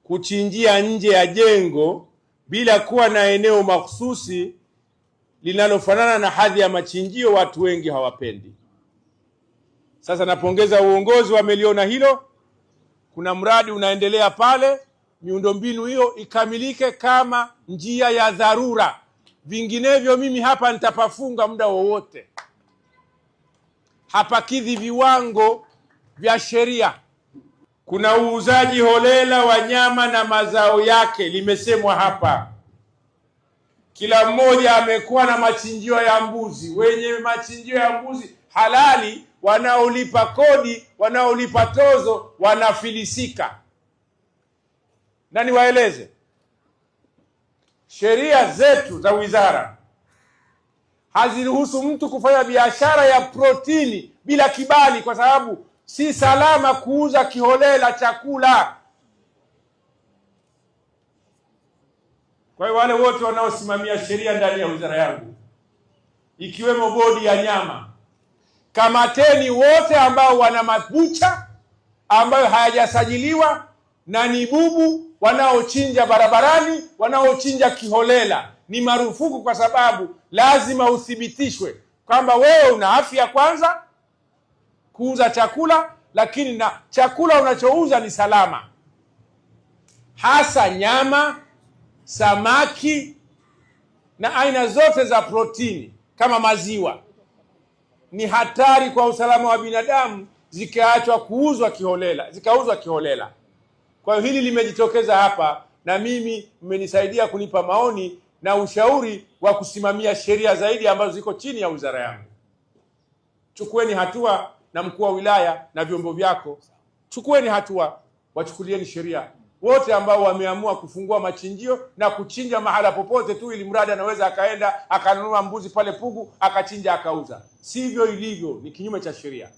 kuchinjia nje ya jengo bila kuwa na eneo mahususi linalofanana na hadhi ya machinjio, watu wengi hawapendi. Sasa napongeza uongozi wameliona hilo. Kuna mradi unaendelea pale, miundombinu hiyo ikamilike kama njia ya dharura, vinginevyo mimi hapa nitapafunga muda wowote. Hapakidhi viwango vya sheria. Kuna uuzaji holela wa nyama na mazao yake, limesemwa hapa. Kila mmoja amekuwa na machinjio ya mbuzi. Wenye machinjio ya mbuzi halali, wanaolipa kodi, wanaolipa tozo, wanafilisika. Na niwaeleze, sheria zetu za wizara haziruhusu mtu kufanya biashara ya protini bila kibali, kwa sababu si salama kuuza kiholela chakula. Kwa hiyo wale wote wanaosimamia sheria ndani ya wizara yangu, ikiwemo bodi ya nyama, kamateni wote ambao wana mabucha ambayo hayajasajiliwa na ni bubu, wanaochinja barabarani, wanaochinja kiholela. Ni marufuku, kwa sababu lazima uthibitishwe kwamba wewe una afya kwanza kuuza chakula, lakini na chakula unachouza ni salama, hasa nyama, samaki na aina zote za protini kama maziwa. Ni hatari kwa usalama wa binadamu zikaachwa kuuzwa kiholela, zikauzwa kiholela. Kwa hiyo hili limejitokeza hapa, na mimi mmenisaidia kunipa maoni na ushauri wa kusimamia sheria zaidi ambazo ziko chini ya wizara yangu. Chukueni hatua, na mkuu wa wilaya na vyombo vyako, chukueni hatua, wachukulieni sheria wote ambao wameamua kufungua machinjio na kuchinja mahala popote tu, ili mradi anaweza akaenda akanunua mbuzi pale Pugu akachinja akauza. Sivyo ilivyo, ni kinyume cha sheria.